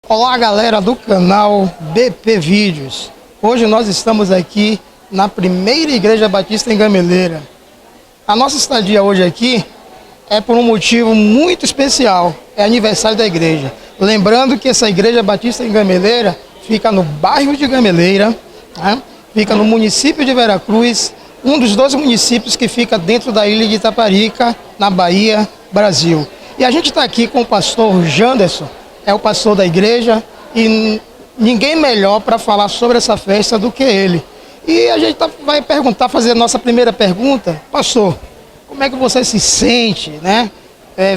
Olá, galera do canal BP Vídeos. Hoje nós estamos aqui na primeira Igreja Batista em Gameleira. A nossa estadia hoje aqui é por um motivo muito especial, é aniversário da igreja. Lembrando que essa Igreja Batista em Gameleira fica no bairro de Gameleira, né? Fica no município de Veracruz, um dos 12 municípios que fica dentro da ilha de Itaparica, na Bahia, Brasil. E a gente está aqui com o pastor Janderson, é o pastor da igreja, e ninguém melhor para falar sobre essa festa do que ele. E a gente vai fazer a nossa primeira pergunta. Pastor, como é que você se sente, né?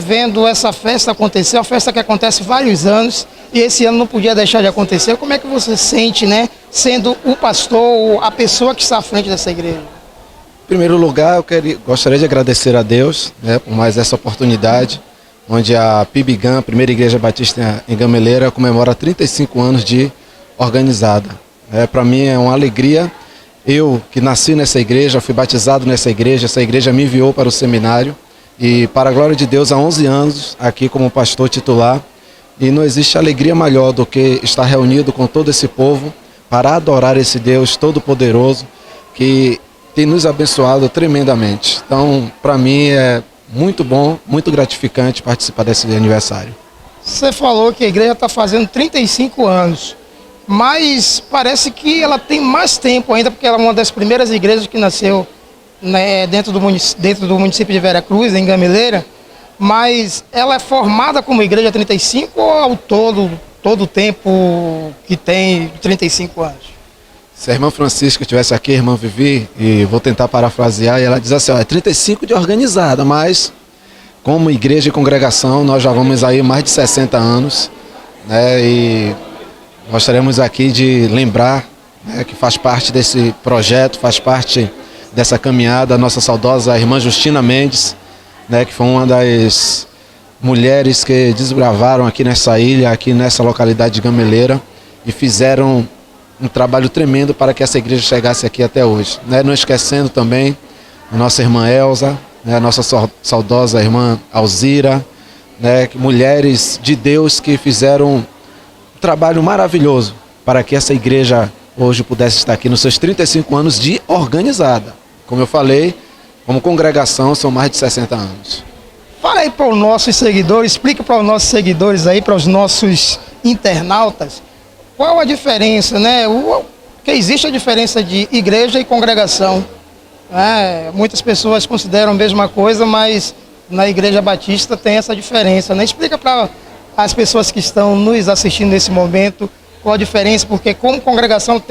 Vendo essa festa acontecer, uma festa que acontece vários anos, e esse ano não podia deixar de acontecer. Como é que você se sente, né? Sendo o pastor, a pessoa que está à frente dessa igreja? Em primeiro lugar, gostaria de agradecer a Deus, né, por mais essa oportunidade, onde a PIBGAM, Primeira Igreja Batista em Gameleira, comemora 35 anos de organizada. Para mim é uma alegria. Eu, que nasci nessa igreja, fui batizado nessa igreja, essa igreja me enviou para o seminário, e para a glória de Deus, há 11 anos, aqui como pastor titular, e não existe alegria maior do que estar reunido com todo esse povo para adorar esse Deus Todo-Poderoso, que tem nos abençoado tremendamente. Então, para mim é muito bom, muito gratificante participar desse aniversário. Você falou que a igreja está fazendo 35 anos, mas parece que ela tem mais tempo ainda, porque ela é uma das primeiras igrejas que nasceu, né, dentro do município de Veracruz, em Gameleira, mas ela é formada como igreja há 35 ou ao todo o tempo que tem 35 anos? Se a irmã Francisca estivesse aqui, a irmã Vivi, e vou tentar parafrasear, e ela diz assim, ó, é 35 de organizada, mas como igreja e congregação, nós já vamos aí mais de 60 anos, né, e gostaríamos aqui de lembrar, né, que faz parte desse projeto, faz parte dessa caminhada, a nossa saudosa irmã Justina Mendes, né, que foi uma das mulheres que desbravaram aqui nessa ilha, aqui nessa localidade de Gameleira, e fizeram um trabalho tremendo para que essa igreja chegasse aqui até hoje. Né? Não esquecendo também a nossa irmã Elza, né? A nossa saudosa irmã Alzira, né? Mulheres de Deus que fizeram um trabalho maravilhoso para que essa igreja hoje pudesse estar aqui nos seus 35 anos de organizada. Como eu falei, como congregação são mais de 60 anos. Fala aí para os nossos seguidores, explica para os nossos seguidores aí, para os nossos internautas, qual a diferença, né? Que existe a diferença de igreja e congregação. Muitas pessoas consideram a mesma coisa, mas na Igreja Batista tem essa diferença, né? Explica para as pessoas que estão nos assistindo nesse momento qual a diferença, porque como congregação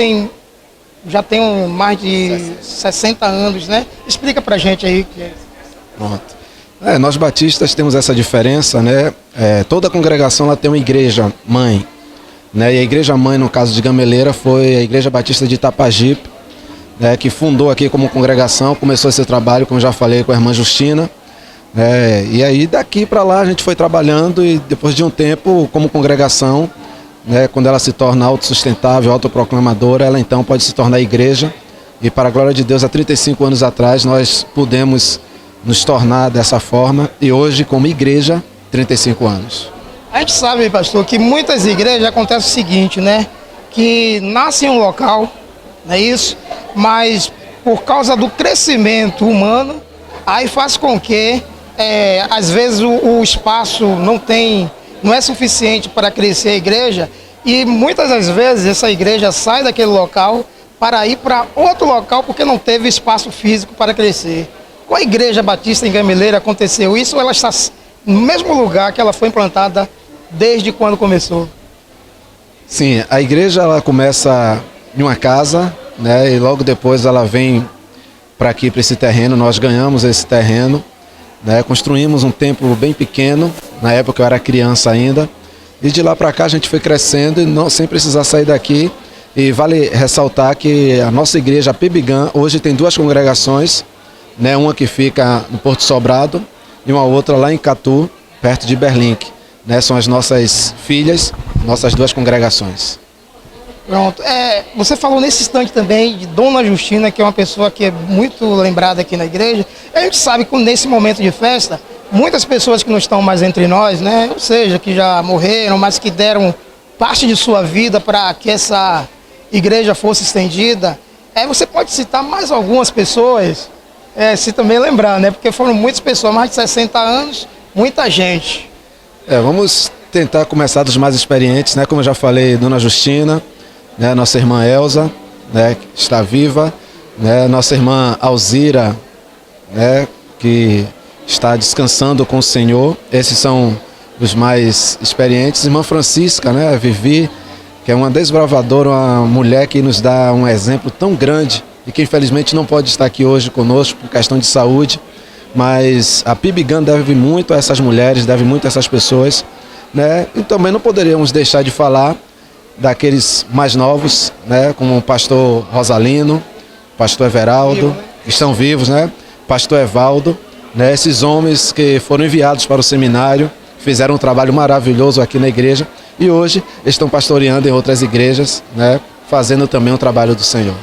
já tem mais de 60 anos, né? Explica para a gente aí. Pronto. Nós batistas temos essa diferença, né? Toda congregação ela tem uma igreja mãe. Né, e a igreja mãe, no caso de Gameleira, foi a Igreja Batista de Itapajipe, né, que fundou aqui como congregação, começou esse trabalho, como já falei, com a irmã Justina. E aí daqui para lá a gente foi trabalhando, e depois de um tempo, como congregação, né, quando ela se torna autossustentável, autoproclamadora, ela então pode se tornar igreja. E para a glória de Deus, há 35 anos atrás, nós pudemos nos tornar dessa forma, e hoje, como igreja, 35 anos. A gente sabe, pastor, que muitas igrejas acontece o seguinte, né? Que nasce em um local, não é isso? Mas por causa do crescimento humano, aí faz com que, às vezes, o espaço não é suficiente para crescer a igreja, e muitas das vezes essa igreja sai daquele local para ir para outro local porque não teve espaço físico para crescer. Com a Igreja Batista em Gameleira aconteceu isso, ou ela está no mesmo lugar que ela foi implantada desde quando começou? Sim, a igreja ela começa em uma casa, né, e logo depois ela vem para aqui, para esse terreno. Nós ganhamos esse terreno, né, construímos um templo bem pequeno, na época eu era criança ainda, e de lá para cá a gente foi crescendo e sem precisar sair daqui. E vale ressaltar que a nossa igreja, a PIBGAM, hoje tem duas congregações, né, uma que fica no Porto Sobrado e uma outra lá em Catu, perto de Berlink. Né, são as nossas filhas, nossas duas congregações. Pronto. Você falou nesse instante também de Dona Justina, que é uma pessoa que é muito lembrada aqui na igreja. A gente sabe que nesse momento de festa, muitas pessoas que não estão mais entre nós, né, ou seja, que já morreram, mas que deram parte de sua vida para que essa igreja fosse estendida. Você pode citar mais algumas pessoas, se também lembrar, né? Porque foram muitas pessoas, mais de 60 anos, muita gente. Vamos tentar começar dos mais experientes, né? Como eu já falei, Dona Justina, né? Nossa irmã Elza, né? Que está viva, né? Nossa irmã Alzira, né? Que está descansando com o Senhor. Esses são os mais experientes. Irmã Francisca, né? A Vivi, que é uma desbravadora, uma mulher que nos dá um exemplo tão grande e que infelizmente não pode estar aqui hoje conosco por questão de saúde, mas a PIBGAN deve muito a essas mulheres, deve muito a essas pessoas, né? E também não poderíamos deixar de falar daqueles mais novos, né? Como o pastor Rosalino, pastor Everaldo, que estão vivos, né? Pastor Evaldo, né? Esses homens que foram enviados para o seminário, fizeram um trabalho maravilhoso aqui na igreja e hoje estão pastoreando em outras igrejas, né? Fazendo também o trabalho do Senhor.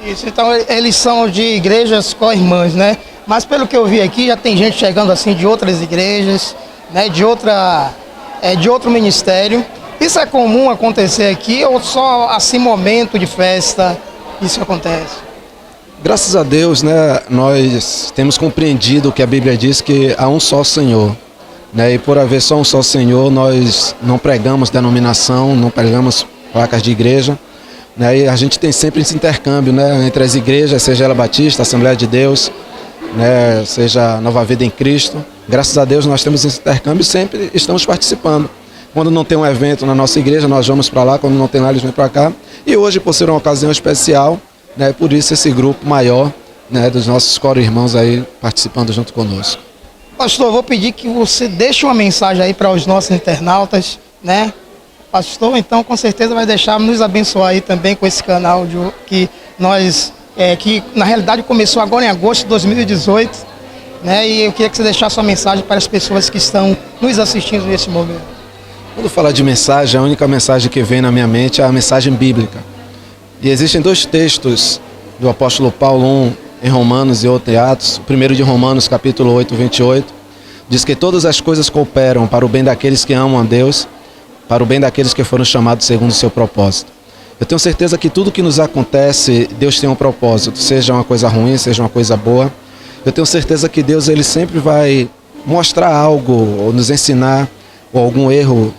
Isso, então eles são de igrejas co-irmãs, né? Mas pelo que eu vi aqui, já tem gente chegando assim de outras igrejas, né? De outro ministério. Isso é comum acontecer aqui ou só assim momento de festa isso acontece? Graças a Deus, né? Nós temos compreendido o que a Bíblia diz, que há um só Senhor. Né? E por haver só um só Senhor, nós não pregamos denominação, não pregamos placas de igreja, né? E a gente tem sempre esse intercâmbio, né? Entre as igrejas, seja ela Batista, Assembleia de Deus, né? Seja Nova Vida em Cristo. Graças a Deus nós temos esse intercâmbio e sempre estamos participando. Quando não tem um evento na nossa igreja, nós vamos para lá, quando não tem lá, eles vêm para cá. E hoje, por ser uma ocasião especial, né? Por isso esse grupo maior, né? Dos nossos coro-irmãos aí participando junto conosco. Pastor, eu vou pedir que você deixe uma mensagem aí para os nossos internautas, né? Pastor, então com certeza vai deixar nos abençoar aí também com esse canal que nós, que na realidade começou agora em agosto de 2018, né? E eu queria que você deixasse uma mensagem para as pessoas que estão nos assistindo nesse momento. Quando falar de mensagem, a única mensagem que vem na minha mente é a mensagem bíblica. E existem dois textos do apóstolo Paulo, um em Romanos e outro em Atos. O primeiro de Romanos, capítulo 8, 28, diz que todas as coisas cooperam para o bem daqueles que amam a Deus, para o bem daqueles que foram chamados segundo o seu propósito. Eu tenho certeza que tudo que nos acontece, Deus tem um propósito, seja uma coisa ruim, seja uma coisa boa. Eu tenho certeza que Deus ele sempre vai mostrar algo, ou nos ensinar, ou algum erro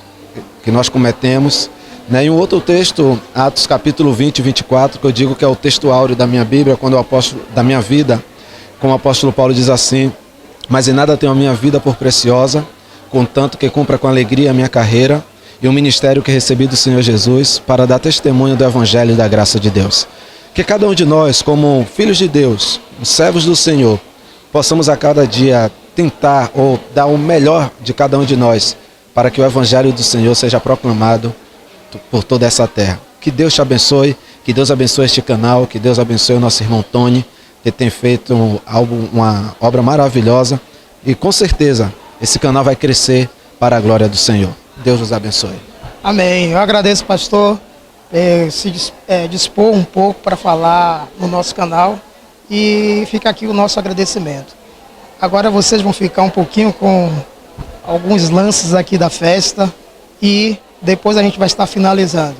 que nós cometemos. Né? E um outro texto, Atos capítulo 20 e 24, que eu digo que é o texto áureo da minha Bíblia, quando o apóstolo, da minha vida, como o apóstolo Paulo diz assim: mas em nada tenho a minha vida por preciosa, contanto que cumpra com alegria a minha carreira e o ministério que recebi do Senhor Jesus para dar testemunho do Evangelho e da graça de Deus. Que cada um de nós, como filhos de Deus, servos do Senhor, possamos a cada dia tentar ou dar o melhor de cada um de nós para que o Evangelho do Senhor seja proclamado por toda essa terra. Que Deus te abençoe, que Deus abençoe este canal, que Deus abençoe o nosso irmão Tony, que tem feito uma obra maravilhosa e com certeza esse canal vai crescer para a glória do Senhor. Deus nos abençoe. Amém. Eu agradeço, pastor, se dispor um pouco para falar no nosso canal e fica aqui o nosso agradecimento. Agora vocês vão ficar um pouquinho com alguns lances aqui da festa e depois a gente vai estar finalizando.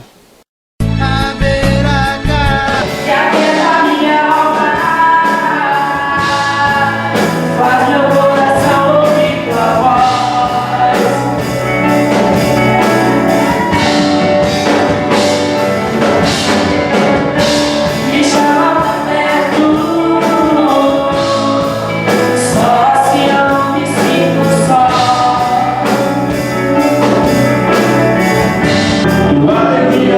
Vai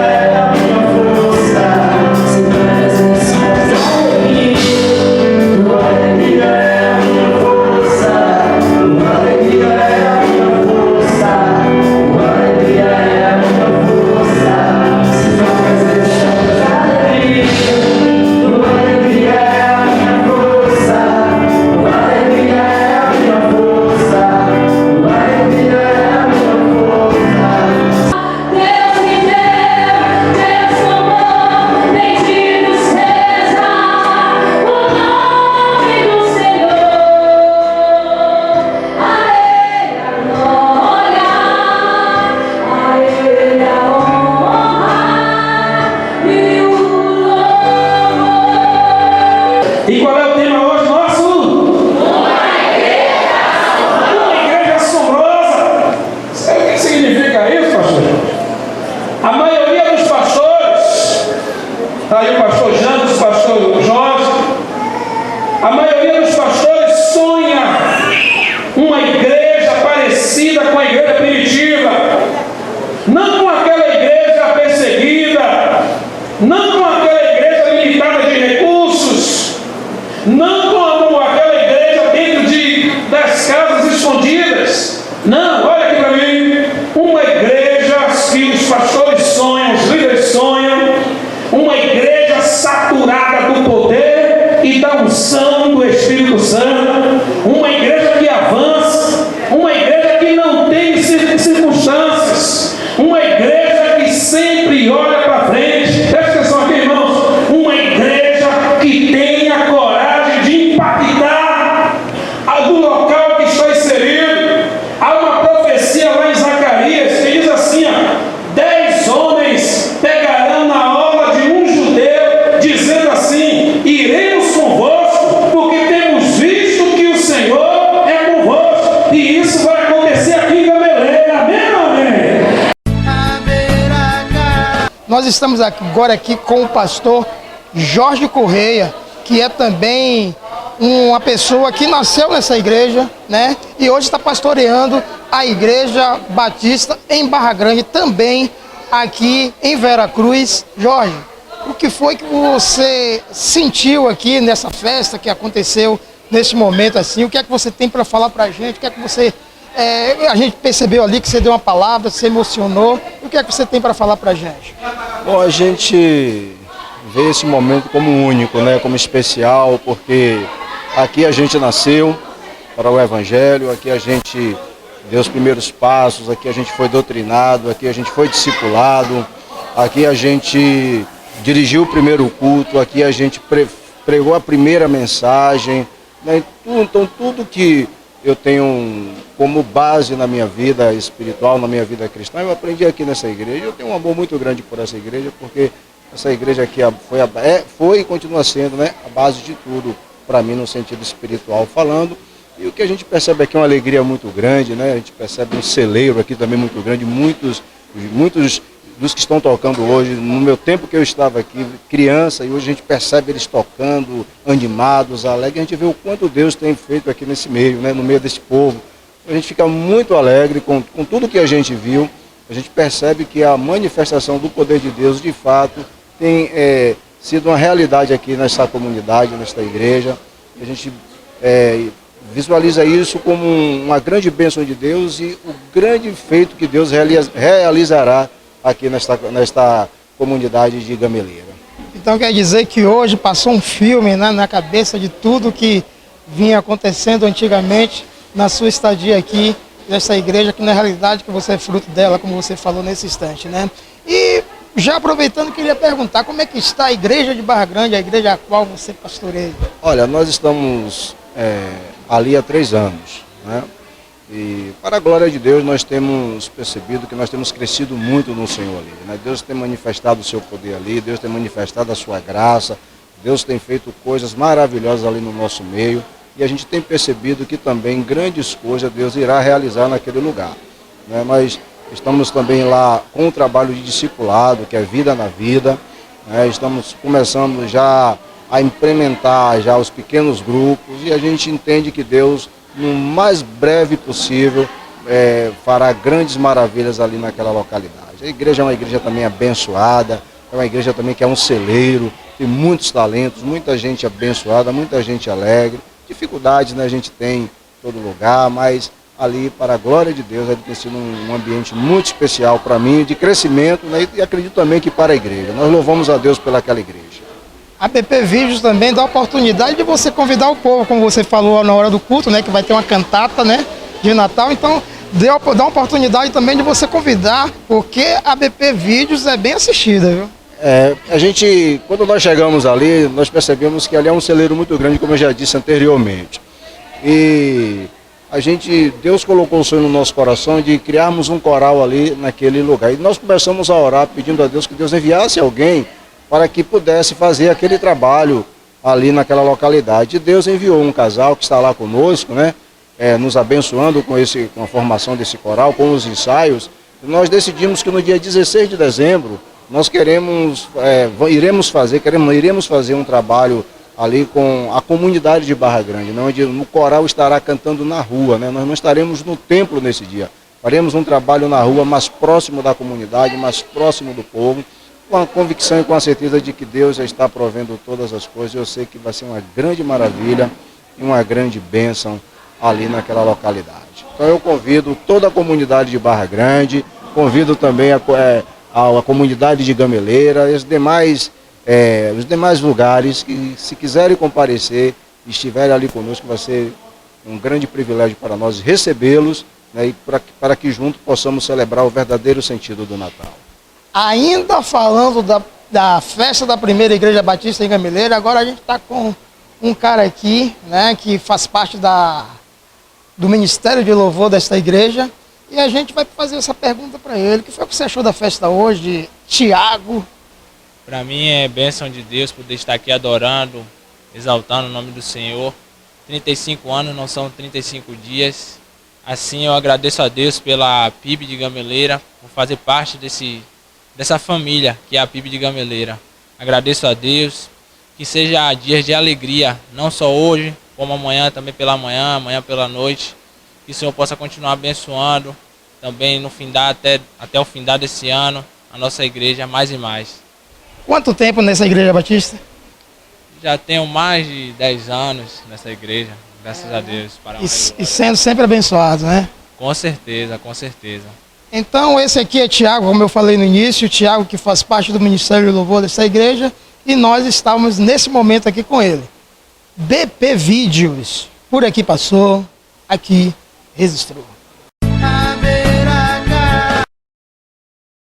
Não, olha aqui para mim. Uma igreja que os pastores sonham, os líderes sonham, uma igreja saturada do poder e da unção do Espírito Santo, uma igreja que avança, uma igreja que não tem circunstâncias, uma igreja que sempre olha para frente. Presta atenção aqui, irmãos. Uma igreja que tem a coragem de impactar do local que está inserido. Há uma profecia lá em Zacarias que diz assim, ó, 10 homens pegarão na orla de um judeu, dizendo assim: iremos convosco, porque temos visto que o Senhor é convosco. E isso vai acontecer aqui em Gameleira. Amém ou amém? Nós estamos agora aqui com o pastor Jorge Correia, que é também uma pessoa que nasceu nessa igreja, né? E hoje está pastoreando a Igreja Batista em Barra Grande, também aqui em Veracruz. Jorge, o que foi que você sentiu aqui nessa festa que aconteceu nesse momento assim? O que é que você tem para falar para a gente? O que é que você... a gente percebeu ali que você deu uma palavra, se emocionou. O que é que você tem para falar para a gente? Bom, a gente vê esse momento como único, né? Como especial, porque aqui a gente nasceu para o Evangelho, aqui a gente deu os primeiros passos, aqui a gente foi doutrinado, aqui a gente foi discipulado, aqui a gente dirigiu o primeiro culto, aqui a gente pregou a primeira mensagem, né? Então tudo que eu tenho como base na minha vida espiritual, na minha vida cristã, eu aprendi aqui nessa igreja. Eu tenho um amor muito grande por essa igreja, porque essa igreja aqui foi e continua sendo, né, a base de tudo para mim no sentido espiritual falando. E o que a gente percebe aqui é uma alegria muito grande, né? A gente percebe um celeiro aqui também muito grande, muitos dos que estão tocando hoje, no meu tempo que eu estava aqui, criança, e hoje a gente percebe eles tocando, animados, alegres. A gente vê o quanto Deus tem feito aqui nesse meio, né? No meio desse povo. A gente fica muito alegre com tudo que a gente viu. A gente percebe que a manifestação do poder de Deus, de fato, tem sido uma realidade aqui nessa comunidade, nesta igreja. A gente visualiza isso como uma grande bênção de Deus e o grande feito que Deus realizará aqui nesta comunidade de Gameleira. Então quer dizer que hoje passou um filme, né, na cabeça de tudo que vinha acontecendo antigamente na sua estadia aqui nessa igreja, que na realidade que você é fruto dela, como você falou nesse instante, né? E já aproveitando, queria perguntar como é que está a igreja de Barra Grande, a igreja a qual você pastoreia? Olha, nós estamos ali há 3 anos, né? E para a glória de Deus nós temos percebido que nós temos crescido muito no Senhor ali, né? Deus tem manifestado o seu poder ali, Deus tem manifestado a sua graça, Deus tem feito coisas maravilhosas ali no nosso meio e a gente tem percebido que também grandes coisas Deus irá realizar naquele lugar, né? Mas estamos também lá com o trabalho de discipulado, que é vida na vida, né? Estamos começando já a implementar já os pequenos grupos e a gente entende que Deus, no mais breve possível, fará grandes maravilhas ali naquela localidade. A igreja é uma igreja também abençoada, é uma igreja também que é um celeiro, tem muitos talentos, muita gente abençoada, muita gente alegre. Dificuldades, né, a gente tem em todo lugar, mas ali, para a glória de Deus, tem sido um ambiente muito especial para mim, de crescimento, né, e acredito também que para a igreja. Nós louvamos a Deus pelaquela igreja. A BP Vídeos também dá a oportunidade de você convidar o povo, como você falou na hora do culto, né, que vai ter uma cantata, né, de Natal. Então, dá uma oportunidade também de você convidar, porque a BP Vídeos é bem assistida, viu? A gente, quando nós chegamos ali, nós percebemos que ali é um celeiro muito grande, como eu já disse anteriormente. E Deus colocou o sonho no nosso coração de criarmos um coral ali naquele lugar. E nós começamos a orar pedindo a Deus que Deus enviasse alguém para que pudesse fazer aquele trabalho ali naquela localidade. E Deus enviou um casal que está lá conosco, né, nos abençoando com a formação desse coral, com os ensaios. E nós decidimos que no dia 16 de dezembro nós iremos fazer um trabalho ali com a comunidade de Barra Grande, né, onde o coral estará cantando na rua, né? Nós não estaremos no templo nesse dia. Faremos um trabalho na rua, mais próximo da comunidade, mais próximo do povo, com a convicção e com a certeza de que Deus já está provendo todas as coisas. Eu sei que vai ser uma grande maravilha e uma grande bênção ali naquela localidade. Então eu convido toda a comunidade de Barra Grande, convido também a comunidade de Gameleira e os demais lugares que, se quiserem comparecer e estiverem ali conosco, vai ser um grande privilégio para nós recebê-los, né, e para que juntos possamos celebrar o verdadeiro sentido do Natal. Ainda falando da festa da primeira Igreja Batista em Gameleira, agora a gente está com um cara aqui, né, que faz parte do Ministério de Louvor desta igreja, e a gente vai fazer essa pergunta para ele. O que foi que você achou da festa hoje, Tiago? Para mim é bênção de Deus poder estar aqui adorando, exaltando o nome do Senhor. 35 anos não são 35 dias. Assim eu agradeço a Deus pela PIB de Gameleira, por fazer parte dessa família que é a PIB de Gameleira. Agradeço a Deus, que seja dias de alegria, não só hoje, como amanhã, também pela manhã, amanhã pela noite. Que o Senhor possa continuar abençoando, também no até o findar desse ano, a nossa igreja mais e mais. Quanto tempo nessa Igreja Batista? Já tenho mais de 10 anos nessa igreja, graças a Deus. E sendo sempre abençoado, né? Com certeza, com certeza. Então esse aqui é Tiago, como eu falei no início, Tiago que faz parte do Ministério de Louvor dessa igreja, e nós estamos nesse momento aqui com ele. BP Vídeos, por aqui passou, aqui registrou.